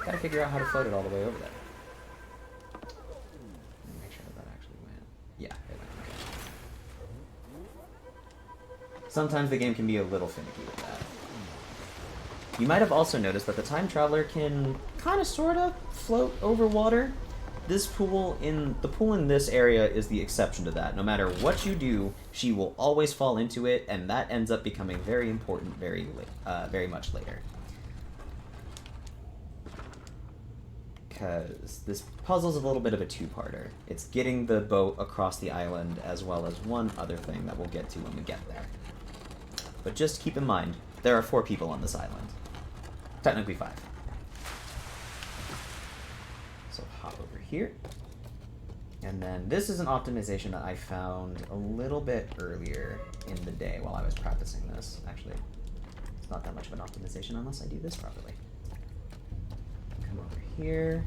[SPEAKER 2] gotta figure out how to float it all the way over there. Let me make sure that actually went. Yeah, it went. Okay. Sometimes the game can be a little finicky with that. You might have also noticed that the time traveler can kind of sort of float over water. this pool in this area is the exception to that. No matter what you do, she will always fall into it, and that ends up becoming very important very much later. Because this puzzle's a little bit of a two-parter. It's getting the boat across the island, as well as one other thing that we'll get to when we get there. But just keep in mind, there are 4 people on this island. Technically 5. So hop over here. And then this is an optimization that I found a little bit earlier in the day while I was practicing this. Actually, it's not that much of an optimization unless I do this properly. Come over here.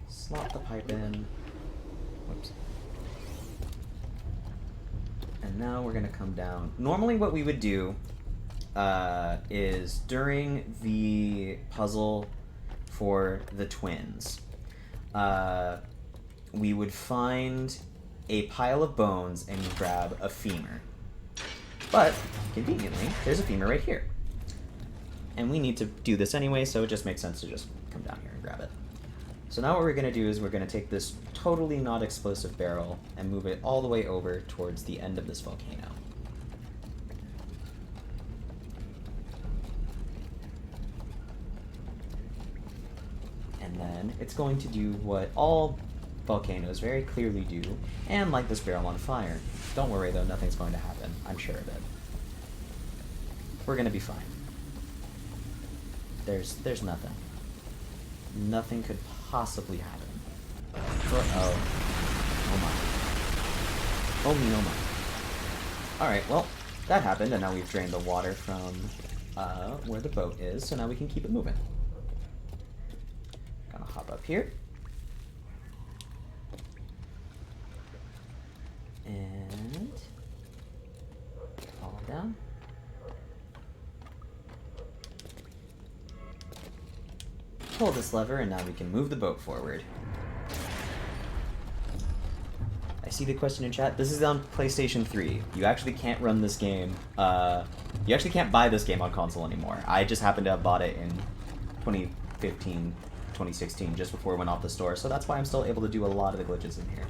[SPEAKER 2] Slot the pipe in. Whoops. And now we're going to come down. Normally what we would do is during the puzzle for the twins, we would find a pile of bones and grab a femur. But, conveniently, there's a femur right here. And we need to do this anyway, so it just makes sense to just come down here and grab it. So now what we're going to do is we're going to take this totally not explosive barrel and move it all the way over towards the end of this volcano. And then it's going to do what all volcanoes very clearly do, and light this barrel on fire. Don't worry though, nothing's going to happen. I'm sure of it. We're going to be fine. There's nothing. Nothing could possibly happen. Oh my. Oh me, oh my. Alright, well, that happened, and now we've drained the water from where the boat is, so now we can keep it moving. Gonna hop up here. And fall down. Pull this lever, and now we can move the boat forward. I see the question in chat. This is on PlayStation 3. You actually can't run this game. You actually can't buy this game on console anymore. I just happened to have bought it in 2015, 2016, just before it went off the store, so that's why I'm still able to do a lot of the glitches in here.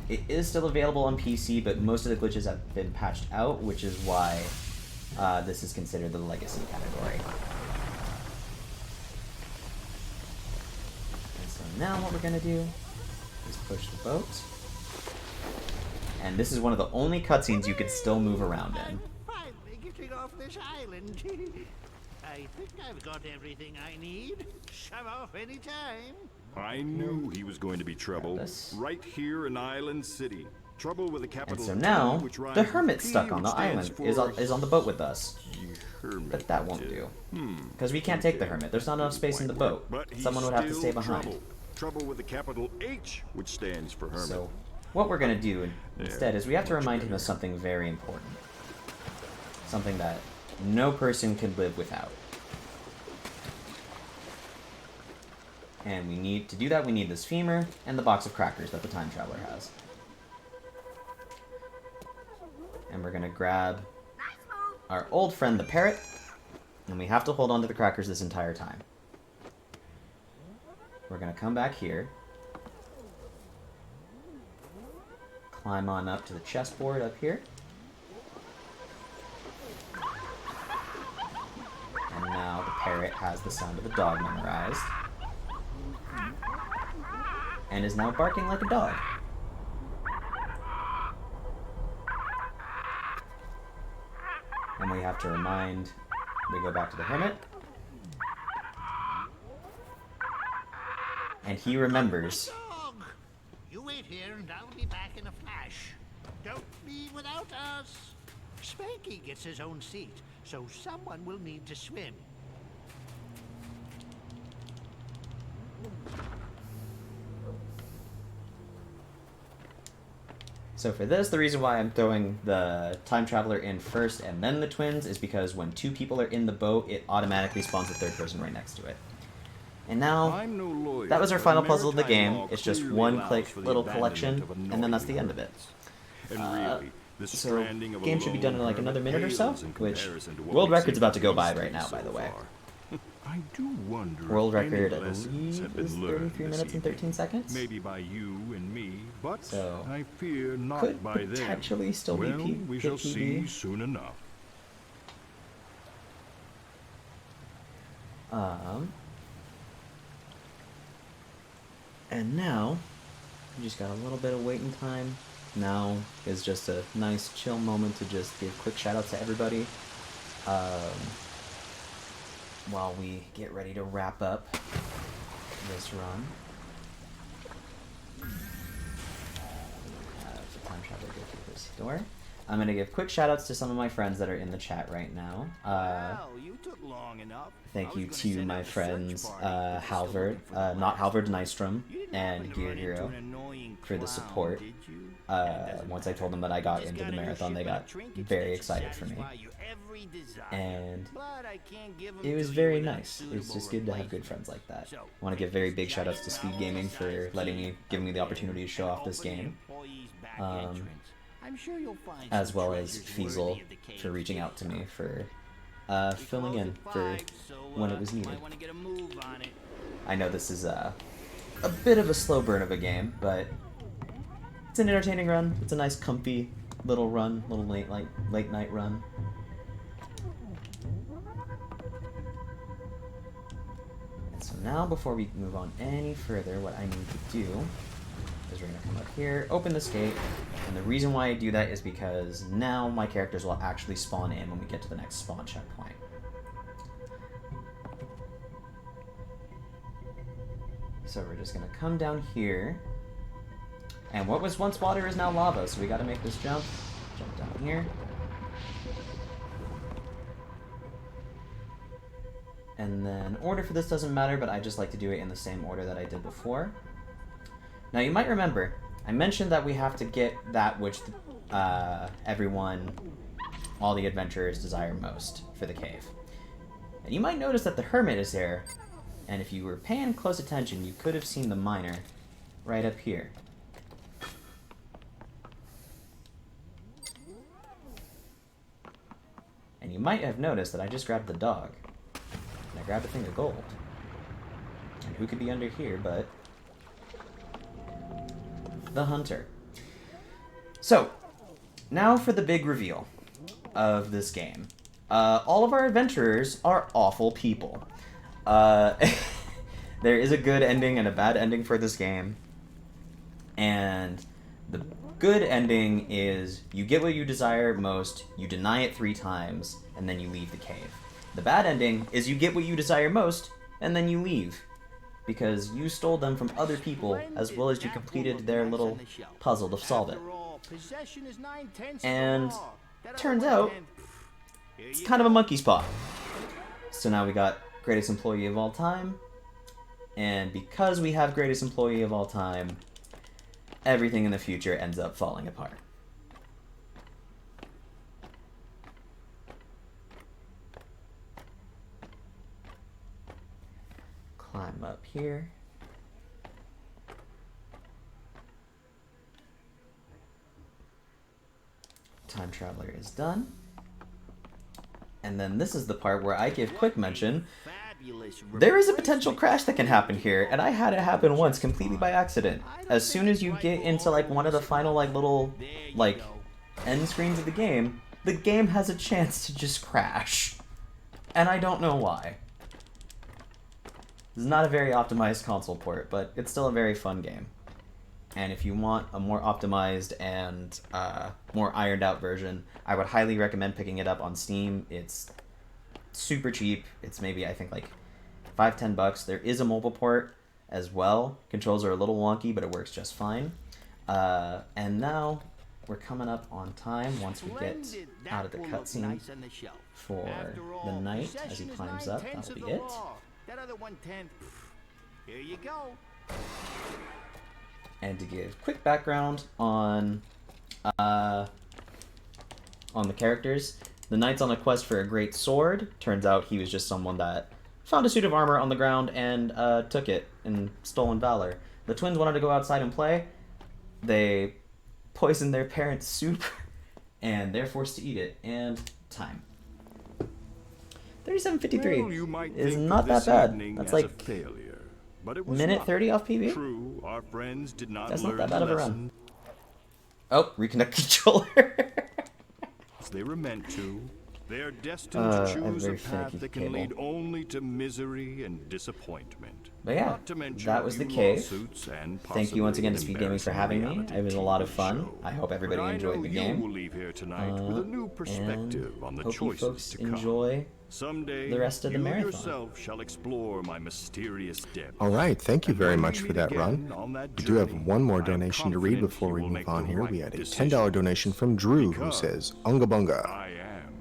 [SPEAKER 2] It is still available on PC, but most of the glitches have been patched out, which is why this is considered the legacy category. And so now what we're going to do is push the boat. And this is one of the only cutscenes you could still move around in.
[SPEAKER 5] Finally getting off this island. I think I've got everything I need. Shove off any time.
[SPEAKER 3] I knew he was going to be trouble. Right here in Island City. Trouble with a capital.
[SPEAKER 2] And so now,
[SPEAKER 3] which rhymes
[SPEAKER 2] the
[SPEAKER 3] with
[SPEAKER 2] hermit
[SPEAKER 3] P,
[SPEAKER 2] stuck on the
[SPEAKER 3] which stands
[SPEAKER 2] island
[SPEAKER 3] for
[SPEAKER 2] is on the boat with us.
[SPEAKER 3] hermit.
[SPEAKER 2] But that won't do. Because we can't take the hermit. There's not enough space in the boat.
[SPEAKER 3] But he's
[SPEAKER 2] Someone would have to
[SPEAKER 3] still
[SPEAKER 2] stay behind.
[SPEAKER 3] Trouble with the capital H, which stands for hermit.
[SPEAKER 2] So, what we're going to do instead is we have to remind him of something very important. Something that no person can live without. And we need to do that, we need this femur and the box of crackers that the time traveler has. And we're going to grab
[SPEAKER 6] Nice move.
[SPEAKER 2] our old friend the parrot, and we have to hold on to the crackers this entire time. We're going to come back here, climb on up to the chessboard up here, and now the parrot has the sound of a dog memorized, and is now barking like a dog. And we have to remind, we go back to the hermit, and he remembers.
[SPEAKER 5] Dog! You wait here and I'll be back in a flash. Don't leave without us. Spanky gets his own seat, so someone will need to swim.
[SPEAKER 2] So for this, the reason why I'm throwing the time traveler in first and then the twins is because when 2 people are in the boat, it automatically spawns the 3rd person right next to it. And now,
[SPEAKER 3] I'm no lawyer,
[SPEAKER 2] that was our
[SPEAKER 3] but
[SPEAKER 2] final puzzle of the
[SPEAKER 3] maritime
[SPEAKER 2] game.
[SPEAKER 3] law
[SPEAKER 2] It's just
[SPEAKER 3] clearly
[SPEAKER 2] one
[SPEAKER 3] allows
[SPEAKER 2] click
[SPEAKER 3] for the
[SPEAKER 2] little
[SPEAKER 3] abandonment
[SPEAKER 2] collection,
[SPEAKER 3] of
[SPEAKER 2] and then that's
[SPEAKER 3] annoying
[SPEAKER 2] the end of it.
[SPEAKER 3] hermits. And really, The
[SPEAKER 2] So,
[SPEAKER 3] stranding of a
[SPEAKER 2] game should be done in like
[SPEAKER 3] lone
[SPEAKER 2] another minute or so,
[SPEAKER 3] pales in
[SPEAKER 2] which
[SPEAKER 3] comparison to what
[SPEAKER 2] world
[SPEAKER 3] we've
[SPEAKER 2] record's
[SPEAKER 3] seen
[SPEAKER 2] about to go
[SPEAKER 3] from
[SPEAKER 2] by
[SPEAKER 3] these
[SPEAKER 2] right now,
[SPEAKER 3] things
[SPEAKER 2] by the
[SPEAKER 3] so
[SPEAKER 2] way.
[SPEAKER 3] far. I do wonder
[SPEAKER 2] World
[SPEAKER 3] if any
[SPEAKER 2] record, I
[SPEAKER 3] lessons have
[SPEAKER 2] believe,
[SPEAKER 3] been
[SPEAKER 2] is
[SPEAKER 3] learned
[SPEAKER 2] 33
[SPEAKER 3] this
[SPEAKER 2] minutes and
[SPEAKER 3] evening.
[SPEAKER 2] 13 seconds.
[SPEAKER 3] Maybe by you and me, but
[SPEAKER 2] So,
[SPEAKER 3] I fear not
[SPEAKER 2] could
[SPEAKER 3] by them.
[SPEAKER 2] potentially still
[SPEAKER 3] Well,
[SPEAKER 2] be
[SPEAKER 3] we
[SPEAKER 2] hit
[SPEAKER 3] shall
[SPEAKER 2] PB.
[SPEAKER 3] see soon enough.
[SPEAKER 2] And now, we just got a little bit of waiting time. Now is just a nice chill moment to just give quick shout outs to everybody. While we get ready to wrap up this run. Time traveler go through this door. I'm going to give quick shout outs to some of my friends that are in the chat right now.
[SPEAKER 7] Well, you took long enough.
[SPEAKER 2] Thank
[SPEAKER 7] I
[SPEAKER 2] you
[SPEAKER 7] was
[SPEAKER 2] to
[SPEAKER 7] gonna send
[SPEAKER 2] my
[SPEAKER 7] out a search
[SPEAKER 2] friends
[SPEAKER 7] party, but they still
[SPEAKER 2] Halvard,
[SPEAKER 7] looking for the
[SPEAKER 2] not
[SPEAKER 7] last
[SPEAKER 2] Halvard
[SPEAKER 7] one.
[SPEAKER 2] Nystrom,
[SPEAKER 7] You didn't
[SPEAKER 2] and
[SPEAKER 7] happen to
[SPEAKER 2] Gear
[SPEAKER 7] run into
[SPEAKER 2] Hero
[SPEAKER 7] an annoying
[SPEAKER 2] for the
[SPEAKER 7] clown,
[SPEAKER 2] support.
[SPEAKER 7] did you? That doesn't
[SPEAKER 2] Once I told them
[SPEAKER 7] matter.
[SPEAKER 2] that I got
[SPEAKER 7] You just
[SPEAKER 2] into the
[SPEAKER 7] gotta
[SPEAKER 2] marathon, they
[SPEAKER 7] ship
[SPEAKER 2] got
[SPEAKER 7] out trinkets
[SPEAKER 2] very
[SPEAKER 7] that
[SPEAKER 2] excited for me.
[SPEAKER 7] satisfy your every desire.
[SPEAKER 2] And
[SPEAKER 7] But I can't give 'em
[SPEAKER 2] it was
[SPEAKER 7] to you
[SPEAKER 2] very
[SPEAKER 7] without
[SPEAKER 2] nice. It's
[SPEAKER 7] suitable
[SPEAKER 2] just good to have good
[SPEAKER 7] replacements.
[SPEAKER 2] friends like that.
[SPEAKER 7] So,
[SPEAKER 2] I want to give very big shout outs to SpeedGaming for giving me the opportunity to show off this
[SPEAKER 7] open the
[SPEAKER 2] game.
[SPEAKER 7] employee's back
[SPEAKER 2] Um,
[SPEAKER 7] entrance. I'm sure you'll find
[SPEAKER 2] As
[SPEAKER 7] some
[SPEAKER 2] well as
[SPEAKER 7] treasures
[SPEAKER 2] Fiesel
[SPEAKER 7] worthy of the cave
[SPEAKER 2] for reaching out to me
[SPEAKER 7] keeper.
[SPEAKER 2] for
[SPEAKER 7] We
[SPEAKER 2] filling
[SPEAKER 7] close
[SPEAKER 2] in
[SPEAKER 7] at
[SPEAKER 2] for
[SPEAKER 7] 5, so,
[SPEAKER 2] when it was needed.
[SPEAKER 7] might wanna get a move on it.
[SPEAKER 2] I know this is a bit of a slow burn of a game, but it's an entertaining run. It's a nice, comfy little run, little late night run. And so now, before we move on any further, what I need to do is we're gonna come up here, open this gate, and the reason why I do that is because now my characters will actually spawn in when we get to the next spawn checkpoint. So we're just gonna come down here, and what was once water is now lava, so we gotta make this jump down here. And then order for this doesn't matter, but I just like to do it in the same order that I did before. Now you might remember, I mentioned that we have to get that which all the adventurers desire most for the cave. And you might notice that the hermit is there, and if you were paying close attention, you could have seen the miner right up here. And you might have noticed that I just grabbed the dog, and I grabbed a thing of gold. And who could be under here but the hunter. So, now for the big reveal of this game. All of our adventurers are awful people. There is a good ending and a bad ending for this game. And the good ending is you get what you desire most, you deny it 3 times, and then you leave the cave. The bad ending is you get what you desire most, and then you leave. Because you stole them from other people, as well as you completed their little puzzle to solve it. And turns out, it's kind of a monkey's paw. So now we got greatest employee of all time, and because we have greatest employee of all time, everything in the future ends up falling apart. Climb up here. Time Traveler is done. And then this is the part where I give quick mention. There is a potential crash that can happen here, and I had it happen once completely by accident. As soon as you get into like one of the final little end screens of the game has a chance to just crash. And I don't know why. This is not a very optimized console port, but it's still a very fun game. And if you want a more optimized and more ironed out version, I would highly recommend picking it up on Steam. It's super cheap. It's maybe, I think, like $5-10. There is a mobile port as well. Controls are a little wonky, but it works just fine. And now we're coming up on time once we get out of the cutscene for the knight as he climbs up. That'll be it.
[SPEAKER 7] That other 1/10. Here you go.
[SPEAKER 2] And to give quick background on the characters, the knight's on a quest for a great sword. Turns out he was just someone that found a suit of armor on the ground and took it in stolen valor. The twins wanted to go outside and play. They poisoned their parents' soup and they're forced to eat it. And time. 37:53
[SPEAKER 3] Well, you might
[SPEAKER 2] is
[SPEAKER 3] think
[SPEAKER 2] not
[SPEAKER 3] of
[SPEAKER 2] that
[SPEAKER 3] this
[SPEAKER 2] bad.
[SPEAKER 3] evening
[SPEAKER 2] That's
[SPEAKER 3] as
[SPEAKER 2] like
[SPEAKER 3] a failure, but it was
[SPEAKER 2] minute
[SPEAKER 3] not.
[SPEAKER 2] 30 off PB.
[SPEAKER 3] True, our friends did not
[SPEAKER 2] That's
[SPEAKER 3] learn
[SPEAKER 2] not that bad
[SPEAKER 3] the
[SPEAKER 2] of a
[SPEAKER 3] lesson
[SPEAKER 2] run. Oh, reconnect controller.
[SPEAKER 3] as they were meant to. They are destined
[SPEAKER 2] I
[SPEAKER 3] to
[SPEAKER 2] have
[SPEAKER 3] choose a
[SPEAKER 2] very
[SPEAKER 3] path
[SPEAKER 2] finicky
[SPEAKER 3] that can
[SPEAKER 2] cable.
[SPEAKER 3] lead only to misery and disappointment.
[SPEAKER 2] But yeah,
[SPEAKER 3] Not to mention
[SPEAKER 2] that
[SPEAKER 3] a
[SPEAKER 2] was the
[SPEAKER 3] few
[SPEAKER 2] cave.
[SPEAKER 3] lawsuits and
[SPEAKER 2] Thank you once
[SPEAKER 3] possibly
[SPEAKER 2] again to
[SPEAKER 3] an
[SPEAKER 2] SpeedGaming for
[SPEAKER 3] embarrassing
[SPEAKER 2] having me.
[SPEAKER 3] reality
[SPEAKER 2] It was a lot of
[SPEAKER 3] TV
[SPEAKER 2] fun.
[SPEAKER 3] show.
[SPEAKER 2] I hope everybody
[SPEAKER 3] But
[SPEAKER 2] enjoyed the
[SPEAKER 3] I know
[SPEAKER 2] game.
[SPEAKER 3] you will leave here tonight with a new perspective on the
[SPEAKER 2] hope you
[SPEAKER 3] choices
[SPEAKER 2] folks
[SPEAKER 3] to come.
[SPEAKER 2] enjoy
[SPEAKER 3] Someday,
[SPEAKER 2] the rest of the
[SPEAKER 3] you
[SPEAKER 2] marathon.
[SPEAKER 3] yourself shall explore my mysterious depths.
[SPEAKER 1] All right, thank you
[SPEAKER 3] And
[SPEAKER 1] very
[SPEAKER 3] when we
[SPEAKER 1] much for
[SPEAKER 3] meet
[SPEAKER 1] that
[SPEAKER 3] again
[SPEAKER 1] run.
[SPEAKER 3] on that
[SPEAKER 1] We do have
[SPEAKER 3] journey,
[SPEAKER 1] one more
[SPEAKER 3] I am
[SPEAKER 1] donation to read
[SPEAKER 3] confident
[SPEAKER 1] before
[SPEAKER 3] you
[SPEAKER 1] we
[SPEAKER 3] will
[SPEAKER 1] move
[SPEAKER 3] make
[SPEAKER 1] on
[SPEAKER 3] the
[SPEAKER 1] here.
[SPEAKER 3] right
[SPEAKER 1] We had a $10
[SPEAKER 3] decisions.
[SPEAKER 1] donation from Drew who
[SPEAKER 3] Because
[SPEAKER 1] says, Unga Bunga.
[SPEAKER 3] I am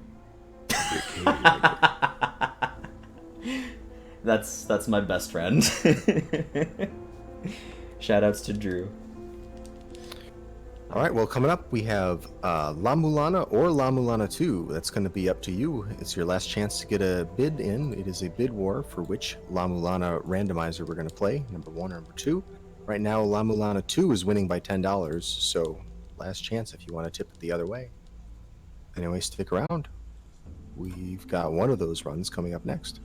[SPEAKER 3] the king.
[SPEAKER 2] That's my best friend. Shoutouts to Drew.
[SPEAKER 1] All right, well, coming up, we have La Mulana or La Mulana 2. That's going to be up to you. It's your last chance to get a bid in. It is a bid war for which La Mulana randomizer we're going to play, number 1 or number 2. Right now, La Mulana 2 is winning by $10, so last chance if you want to tip it the other way. Anyway, stick around. We've got one of those runs coming up next.